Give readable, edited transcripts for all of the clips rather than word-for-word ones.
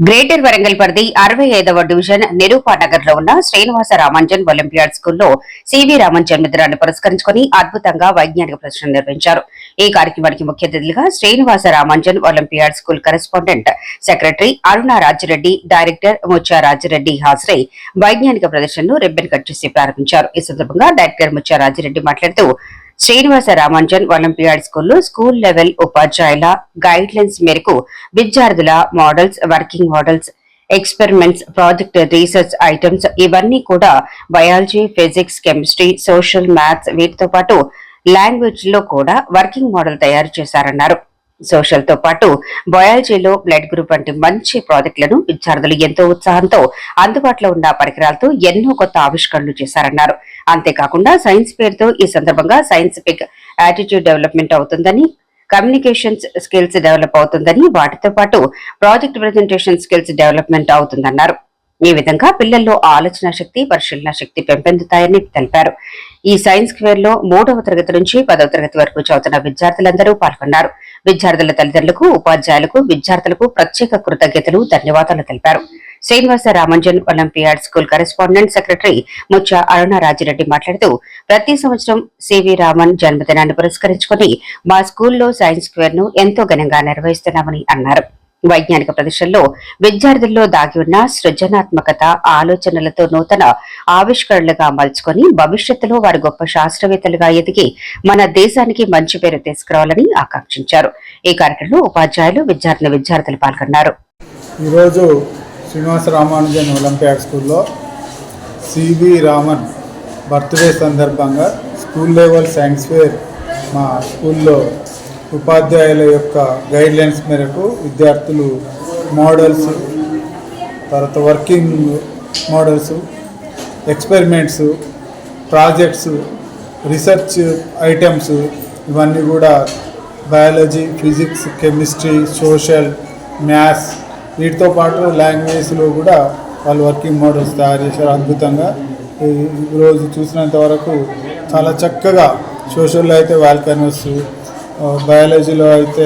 Greater Warangal పరిధి 65వ division నిరూపానగర్ లో ఉన్న శ్రీనివాస రామాంజన్ ఒలింపియాడ్ స్కూల్లో సివి రామన్ జన్మదినాన్ని పురస్కరించుకుని అద్భుతంగా వైజ్ఞానిక ప్రదర్శన నిర్వహించారు. ఈ కార్యక్రమానికి ముఖ్య అతిథులుగా Srinivasa Ramanujan olympiad school correspondent secretary Aruna Rajireddy, director Mutya Rajireddy హాజరై వైజ్ఞానిక ప్రదర్శనను రిబ్బన్ కట్ చేసి ప్రారంభించారు. ఈ సందర్భంగా డైరెక్టర్ ముత్యా రాజిరెడ్డి మాట్లాడుతూ శ్రీనివాస రామాంజన్ ఒలింపియాడ్ స్కూల్లో స్కూల్ లెవెల్ ఉపాధ్యాయుల గైడ్ లైన్స్ మేరకు విద్యార్థుల models, working models, experiments, project research items ఇవన్నీ కూడా biology, physics, chemistry, social, maths వీటితో పాటు లాంగ్వేజ్ లో కూడా వర్కింగ్ మోడల్ తయారు చేశారన్నారు. సోషల్ తో పాటు బయాలజీలో బ్లడ్ గ్రూప్ వంటి మంచి ప్రాజెక్టులను విద్యార్థులు ఎంతో ఉత్సాహంతో అందుబాటులో ఉన్న పరికరాలతో ఎన్నో కొత్త ఆవిష్కరణలు చేశారన్నారు. అంతేకాకుండా సైన్స్ పేరుతో ఈ సందర్భంగా సైంటిఫిక్ యాటిట్యూడ్ డెవలప్మెంట్ అవుతుందని, కమ్యూనికేషన్స్ స్కిల్స్ డెవలప్ అవుతుందని, వాటితో పాటు ప్రాజెక్ట్ ప్రెజెంటేషన్ స్కిల్స్ డెవలప్మెంట్ అవుతుందన్నారు. ఈ విధంగా పిల్లల్లో ఆలోచన శక్తి, పరిశీలన శక్తి పెంపొందుతాయని తెలిపారు. ఈ సైన్స్ స్క్వేర్ లో 3వ తరగతి నుంచి 10వ తరగతి వరకు చదువుతున్న విద్యార్థులందరూ పాల్గొన్నారు. విద్యార్థుల తల్లిదండ్రులకు, ఉపాధ్యాయులకు, విద్యార్థులకు ప్రత్యేక కృతజ్ఞతలు, ధన్యవాదాలు తెలిపారు. Srinivasa Ramanujan olympiad school correspondent secretary Mutya Aruna Rajireddy మాట్లాడుతూ ప్రతి సంవత్సరం సివి రామన్ జన్మదినాన్ని పురస్కరించుకుని మా స్కూల్లో సైన్స్ స్క్వేర్ ను ఎంతో ఘనంగా నిర్వహిస్తున్నామని అన్నారు. వైజ్ఞానిక ప్రదర్శనలో విద్యార్థుల్లో దాగి ఉన్న సృజనాత్మకత, ఆలోచనలతో నూతన ఆవిష్కరణలుగా మలుచుకొని భవిష్యత్తులో వారు గొప్ప శాస్త్రవేత్తలుగా ఎదిగి మన దేశానికి మంచి పేరు తీసుకురావాలని ఆకాంక్షించారు. ఈ కార్యక్రమంలో ఉపాధ్యాయులు, విద్యార్థులు పాల్గొన్నారు. ఈరోజు శ్రీనివాస రామానుజన్ ఒలింపియాడ్ స్కూల్లో సివి రామన్ బర్త్డే సందర్భంగా స్కూల్ లెవెల్ సైన్స్ ఫేర్ మా స్కూల్లో ఉపాధ్యాయుల యొక్క గైడ్లైన్స్ మేరకు విద్యార్థులు మోడల్స్, తర్వాత working models, experiments, projects, research items ఇవన్నీ కూడా biology, physics, chemistry, social, maths వీటితో పాటు లాంగ్వేజ్లో కూడా వాళ్ళు వర్కింగ్ మోడల్స్ తయారు చేశారు. అద్భుతంగా ఈరోజు చూసినంత వరకు చాలా చక్కగా సోషల్లో అయితే వాల్కనోస్, బయాలజీలో అయితే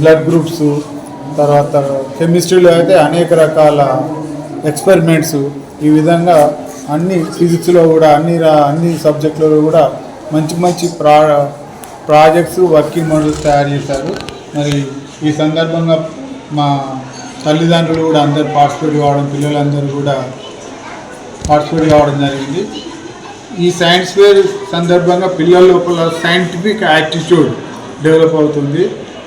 బ్లడ్ గ్రూప్స్, తర్వాత కెమిస్ట్రీలో అయితే అనేక రకాల ఎక్స్పెరిమెంట్స్, ఈ విధంగా అన్ని ఫిజిక్స్లో కూడా అన్ని సబ్జెక్టులలో కూడా మంచి ప్రాజెక్ట్స్, వర్కింగ్ మోడల్స్ తయారు చేశారు. మరి ఈ సందర్భంగా మా తల్లిదండ్రులు కూడా అందరు పార్టిసిపేట్ కావడం, పిల్లలందరూ కూడా పార్టిసిపేట్ కావడం జరిగింది. ఈ సైన్స్ ఫేర్ సందర్భంగా పిల్లల లోపల సైంటిఫిక్ యాటిట్యూడ్ డెవలప్ అవుతుంది.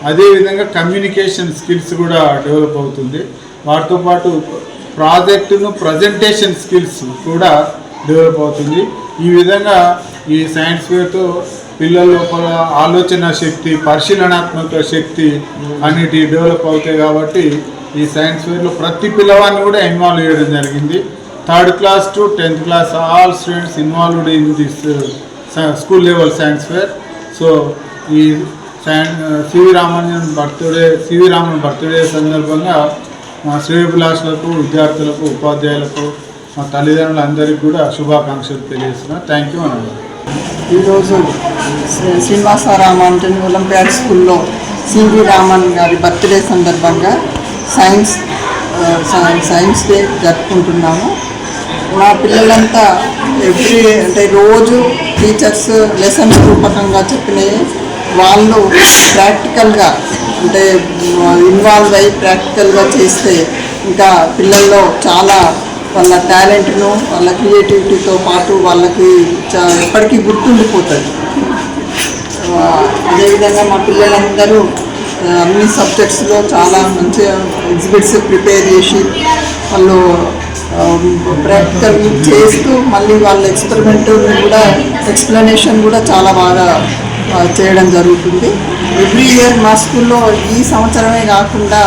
అదేవిధంగా కమ్యూనికేషన్ స్కిల్స్ కూడా డెవలప్ అవుతుంది. వాటితో పాటు ప్రాజెక్టును ప్రజెంటేషన్ స్కిల్స్ కూడా డెవలప్ అవుతుంది. ఈ విధంగా ఈ సైన్స్ ఫేర్తో పిల్లల లోపల ఆలోచన శక్తి, పరిశీలనాత్మక శక్తి అన్నిటి డెవలప్ అవుతాయి. కాబట్టి ఈ సైన్స్ ఫేర్లో ప్రతి పిల్లవాడిని కూడా ఇన్వాల్వ్ చేయడం జరిగింది. 3rd class to 10th class all students involved in this school level science fair. So ఈ సివి రామన్ బర్త్డే సందర్భంగా మా శ్రేయోభిలాషులకు, విద్యార్థులకు, ఉపాధ్యాయులకు, మా తల్లిదండ్రులందరికీ కూడా శుభాకాంక్షలు తెలియజేస్తున్నాను. థ్యాంక్ యూ అన్నారు. ఈరోజు శ్రీనివాస రామాంజన్ ఒలింపియాడ్ స్కూల్లో సివి రామన్ గారి బర్త్డే సందర్భంగా సైన్స్ డే జరుపుకుంటున్నాము. మా పిల్లలంతా రోజు టీచర్స్ లెసన్స్ రూపకంగా చెప్పినవి వాళ్ళు ప్రాక్టికల్గా ఇన్వాల్వ్ అయ్యి ప్రాక్టికల్గా చేస్తే ఇంకా పిల్లల్లో చాలా వాళ్ళ టాలెంట్ను, వాళ్ళ క్రియేటివిటీతో పాటు వాళ్ళకి ఎప్పటికీ గుర్తుండిపోతుంది. అదేవిధంగా మా పిల్లలందరూ అన్ని సబ్జెక్ట్స్లో చాలా మంచి ఎగ్జిబిట్స్ ప్రిపేర్ చేసి వాళ్ళు ప్రాక్టికల్ చేస్తూ మళ్ళీ వాళ్ళ ఎక్స్ప్లెనేషన్ కూడా చాలా బాగా చేయడం జరుగుతుంది. ఎవ్రీ ఇయర్ మా స్కూల్లో ఈ సంవత్సరమే కాకుండా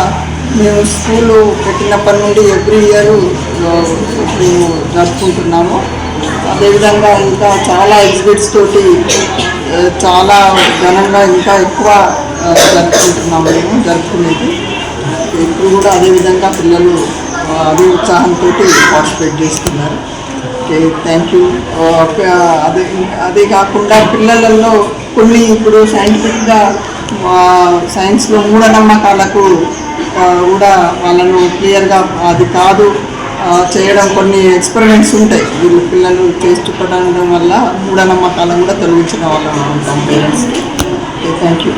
మేము స్కూలు పెట్టినప్పటి నుండి ఎవ్రీ ఇయర్ మేము జరుపుకుంటున్నాము. అదేవిధంగా ఇంకా చాలా ఎగ్జిబిట్స్ తోటి చాలా ఘనంగా ఇంకా ఎక్కువ జరుపుకుంటున్నాము. మేము జరుపుకునేది ఇప్పుడు కూడా అదేవిధంగా పిల్లలు అదే ఉత్సాహంతో పార్టిసిపేట్ చేస్తున్నారు. Okay, thank you. అదే కాకుండా పిల్లలలో కొన్ని ఇప్పుడు సైంటిఫిక్గా సైన్స్లో మూఢనమ్మకాలకు కూడా వాళ్ళను క్లియర్గా అది కాదు చేయడం కొన్ని ఎక్స్పెరిమెంట్స్ ఉంటాయి వీళ్ళు పిల్లలు చేసి చూపడం వల్ల మూఢనమ్మకాలను కూడా తొలగించిన వాళ్ళం ఉంటాం పేరెంట్స్. Thank you.